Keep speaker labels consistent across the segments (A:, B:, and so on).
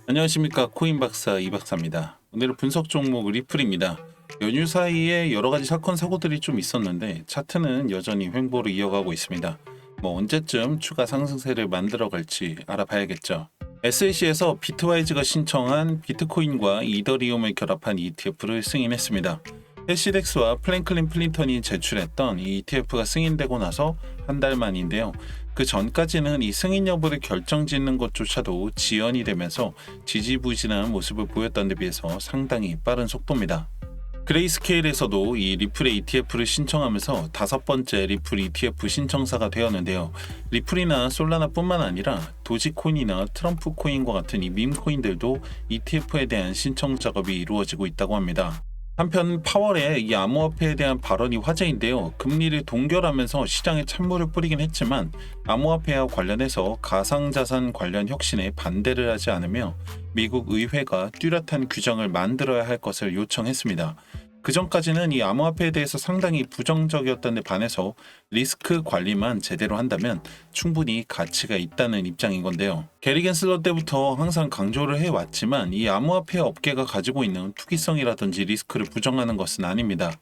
A: 안녕하십니까, 코인박사 이박사입니다. 오늘은 분석 종목 리플입니다. 연휴 사이에 여러 가지 사건 사고들이 좀 있었는데 차트는 여전히 횡보를 이어가고 있습니다. 언제쯤 추가 상승세를 만들어 갈지 알아봐야겠죠. SEC에서 비트와이즈가 신청한 비트코인과 이더리움을 결합한 ETF를 승인했습니다. 해시덱스와 플랭클린 플린턴이 제출했던 이 ETF가 승인되고 나서 한 달 만인데요. 그 전까지는 이 승인 여부를 결정짓는 것조차도 지연이 되면서 지지부진한 모습을 보였던 데 비해서 상당히 빠른 속도입니다. 그레이스케일에서도 이 리플의 ETF를 신청하면서 5번째 리플 ETF 신청사가 되었는데요. 리플이나 솔라나뿐만 아니라 도지코인이나 트럼프 코인과 같은 이 밈코인들도 ETF에 대한 신청 작업이 이루어지고 있다고 합니다. 한편 파월의 이 암호화폐에 대한 발언이 화제인데요. 금리를 동결하면서 시장에 찬물을 뿌리긴 했지만 암호화폐와 관련해서 가상자산 관련 혁신에 반대를 하지 않으며 미국 의회가 뚜렷한 규정을 만들어야 할 것을 요청했습니다. 그 전까지는 이 암호화폐에 대해서 상당히 부정적이었던 데 반해서 리스크 관리만 제대로 한다면 충분히 가치가 있다는 입장인 건데요. 게리 겐슬러 때부터 항상 강조를 해왔지만 이 암호화폐 업계가 가지고 있는 투기성이라든지 리스크를 부정하는 것은 아닙니다.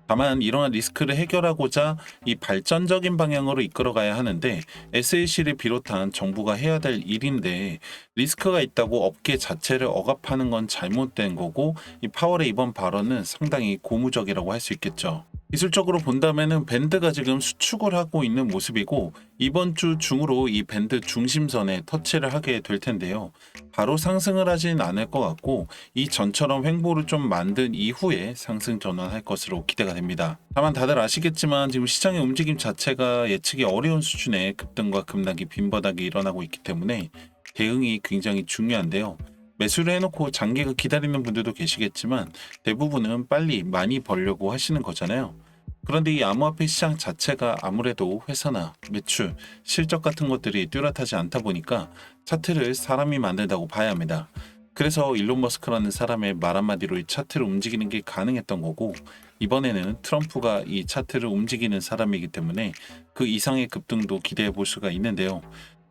A: 다만 이러한 리스크를 해결하고자 이 발전적인 방향으로 이끌어가야 하는데 SEC를 비롯한 정부가 해야 될 일인데 리스크가 있다고 업계 자체를 억압하는 건 잘못된 거고 이 파월의 이번 발언은 상당히 고무적이라고 할 수 있겠죠. 기술적으로 본다면은 밴드가 지금 수축을 하고 있는 모습이고 이번 주 중으로 이 밴드 중심선에 터치를 하게 될 텐데요. 바로 상승을 하진 않을 것 같고 이 전처럼 횡보를 좀 만든 이후에 상승 전환할 것으로 기대가 됩니다. 다만 다들 아시겠지만 지금 시장의 움직임 자체가 예측이 어려운 수준의 급등과 급락이 빈번하게 일어나고 있기 때문에 대응이 굉장히 중요한데요. 매수를 해놓고 장기가 기다리는 분들도 계시겠지만 대부분은 빨리 많이 벌려고 하시는 거잖아요. 그런데 이 암호화폐 시장 자체가 아무래도 회사나 매출, 실적 같은 것들이 뚜렷하지 않다 보니까 차트를 사람이 만든다고 봐야 합니다. 그래서 일론 머스크라는 사람의 말 한마디로 이 차트를 움직이는 게 가능했던 거고 이번에는 트럼프가 이 차트를 움직이는 사람이기 때문에 그 이상의 급등도 기대해 볼 수가 있는데요.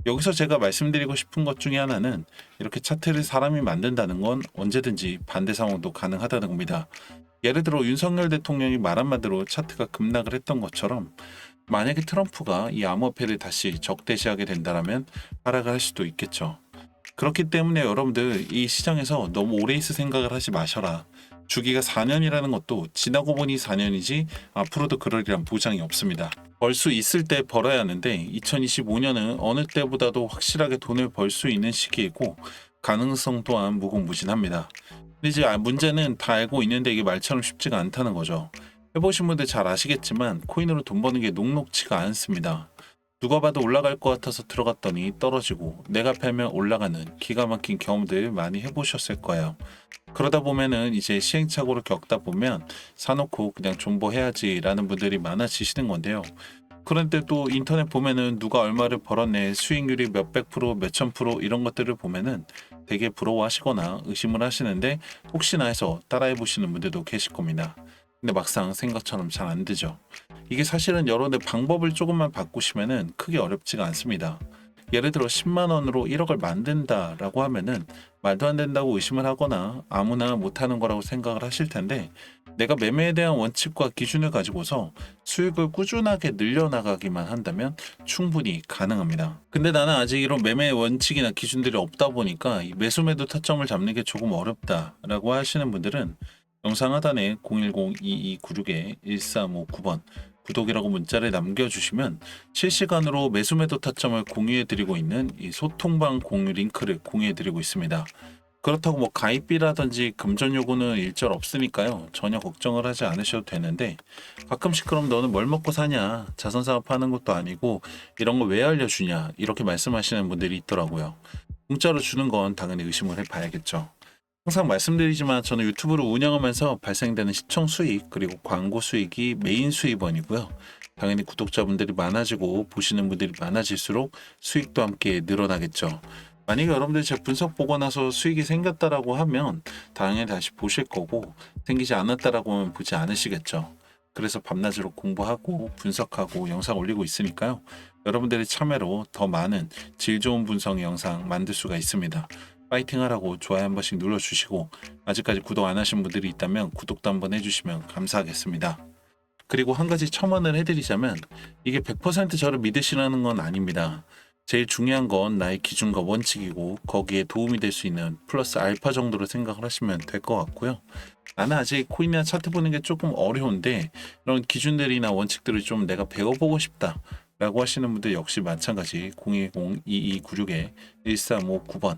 A: 여기서 제가 말씀드리고 싶은 것 중에 하나는 이렇게 차트를 사람이 만든다는 건 언제든지 반대 상황도 가능하다는 겁니다. 예를 들어 윤석열 대통령이 말 한마디로 차트가 급락을 했던 것처럼 만약에 트럼프가 이 암호화폐를 다시 적대시하게 된다면 하락을 할 수도 있겠죠. 그렇기 때문에 여러분들 이 시장에서 너무 오래 있을 생각을 하지 마셔라. 주기가 4년이라는 것도 지나고 보니 4년이지 앞으로도 그러리란 보장이 없습니다. 벌 수 있을 때 벌어야 하는데 2025년은 어느 때보다도 확실하게 돈을 벌 수 있는 시기이고 가능성 또한 무궁무진합니다. 근데 이제 문제는 다 알고 있는데 이게 말처럼 쉽지가 않다는 거죠. 해보신 분들 잘 아시겠지만 코인으로 돈 버는 게 녹록지가 않습니다. 누가 봐도 올라갈 것 같아서 들어갔더니 떨어지고 내가 팔면 올라가는 기가 막힌 경험들 많이 해보셨을 거예요. 그러다 보면은 이제 시행착오를 겪다 보면 사놓고 그냥 존버해야지 라는 분들이 많아지시는 건데요. 그런데 또 인터넷 보면은 누가 얼마를 벌었네, 수익률이 몇백 프로, 몇천 프로 이런 것들을 보면은 되게 부러워하시거나 의심을 하시는데 혹시나 해서 따라해 보시는 분들도 계실 겁니다. 근데 막상 생각처럼 잘 안 되죠. 이게 사실은 여러분들 방법을 조금만 바꾸시면은 크게 어렵지가 않습니다. 예를 들어 10만 원으로 1억을 만든다라고 하면은 말도 안 된다고 의심을 하거나 아무나 못하는 거라고 생각을 하실 텐데 내가 매매에 대한 원칙과 기준을 가지고서 수익을 꾸준하게 늘려나가기만 한다면 충분히 가능합니다. 근데 나는 아직 이런 매매의 원칙이나 기준들이 없다 보니까 이 매수 매도 타점을 잡는 게 조금 어렵다라고 하시는 분들은 영상 하단에 010-2296-1359번 구독이라고 문자를 남겨주시면 실시간으로 매수 매도 타점을 공유해드리고 있는 이 소통방 공유 링크를 공유해드리고 있습니다. 그렇다고 뭐 가입비라든지 금전 요구는 일절 없으니까요. 전혀 걱정을 하지 않으셔도 되는데 가끔씩 그럼 너는 뭘 먹고 사냐? 자선사업 하는 것도 아니고 이런 거 왜 알려주냐? 이렇게 말씀하시는 분들이 있더라고요. 공짜로 주는 건 당연히 의심을 해봐야겠죠. 항상 말씀드리지만 저는 유튜브를 운영하면서 발생되는 시청 수익 그리고 광고 수익이 메인 수입원이고요. 당연히 구독자분들이 많아지고 보시는 분들이 많아질수록 수익도 함께 늘어나겠죠. 만약에 여러분들이 제 분석 보고 나서 수익이 생겼다라고 하면 당연히 다시 보실 거고 생기지 않았다라고 하면 보지 않으시겠죠. 그래서 밤낮으로 공부하고 분석하고 영상 올리고 있으니까요. 여러분들의 참여로 더 많은 질 좋은 분석 영상 만들 수가 있습니다. 파이팅 하라고 좋아요 한 번씩 눌러주시고 아직까지 구독 안 하신 분들이 있다면 구독도 한번 해주시면 감사하겠습니다. 그리고 한 가지 첨언을 해드리자면 이게 100% 저를 믿으시라는 건 아닙니다. 제일 중요한 건 나의 기준과 원칙이고 거기에 도움이 될 수 있는 플러스 알파 정도로 생각을 하시면 될 것 같고요. 나는 아직 코인이나 차트 보는 게 조금 어려운데 이런 기준들이나 원칙들을 좀 내가 배워보고 싶다 라고 하시는 분들 역시 마찬가지 010-2296-1359번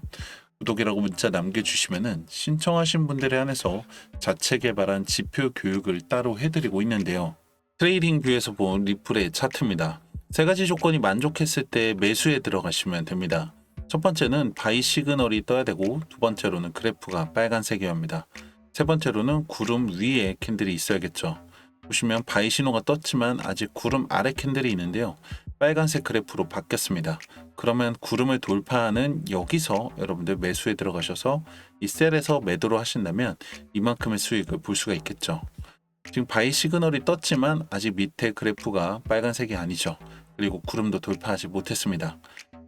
A: 구독이라고 문자 남겨주시면은 신청하신 분들에 한해서 자체 개발한 지표 교육을 따로 해드리고 있는데요. 트레이딩 뷰에서 본 리플의 차트입니다. 세 가지 조건이 만족했을 때 매수에 들어가시면 됩니다. 첫 번째는 바이 시그널이 떠야 되고 두 번째로는 그래프가 빨간색이어야 합니다. 세 번째로는 구름 위에 캔들이 있어야겠죠. 보시면 바이 신호가 떴지만 아직 구름 아래 캔들이 있는데요. 빨간색 그래프로 바뀌었습니다. 그러면 구름을 돌파하는 여기서 여러분들 매수에 들어가셔서 이 셀에서 매도를 하신다면 이만큼의 수익을 볼 수가 있겠죠. 지금 바이 시그널이 떴지만 아직 밑에 그래프가 빨간색이 아니죠. 그리고 구름도 돌파하지 못했습니다.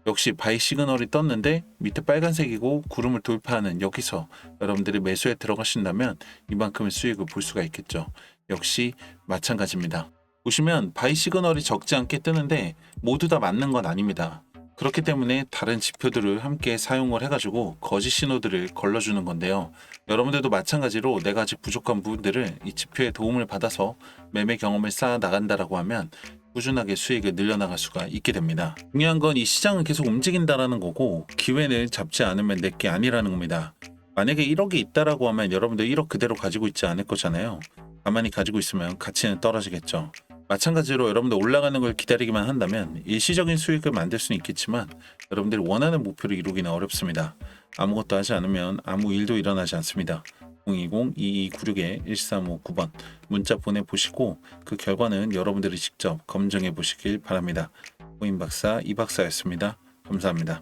A: 역시 바이 시그널이 떴는데 밑에 빨간색이고 구름을 돌파하는 여기서 여러분들이 매수에 들어가신다면 이만큼의 수익을 볼 수가 있겠죠. 역시 마찬가지입니다. 보시면 바이 시그널이 적지 않게 뜨는데 모두 다 맞는 건 아닙니다. 그렇기 때문에 다른 지표들을 함께 사용을 해가지고 거짓 신호들을 걸러주는 건데요. 여러분들도 마찬가지로 내가 아직 부족한 부분들을 이 지표의 도움을 받아서 매매 경험을 쌓아 나간다라고 하면 꾸준하게 수익을 늘려나갈 수가 있게 됩니다. 중요한 건 이 시장은 계속 움직인다라는 거고 기회를 잡지 않으면 내게 아니라는 겁니다. 만약에 1억이 있다라고 하면 여러분들 1억 그대로 가지고 있지 않을 거잖아요. 가만히 가지고 있으면 가치는 떨어지겠죠. 마찬가지로 여러분들 올라가는 걸 기다리기만 한다면 일시적인 수익을 만들 수는 있겠지만 여러분들이 원하는 목표를 이루기는 어렵습니다. 아무것도 하지 않으면 아무 일도 일어나지 않습니다. 020-2296-1359번 문자 보내보시고 그 결과는 여러분들이 직접 검증해 보시길 바랍니다. 코인박사 이박사였습니다. 감사합니다.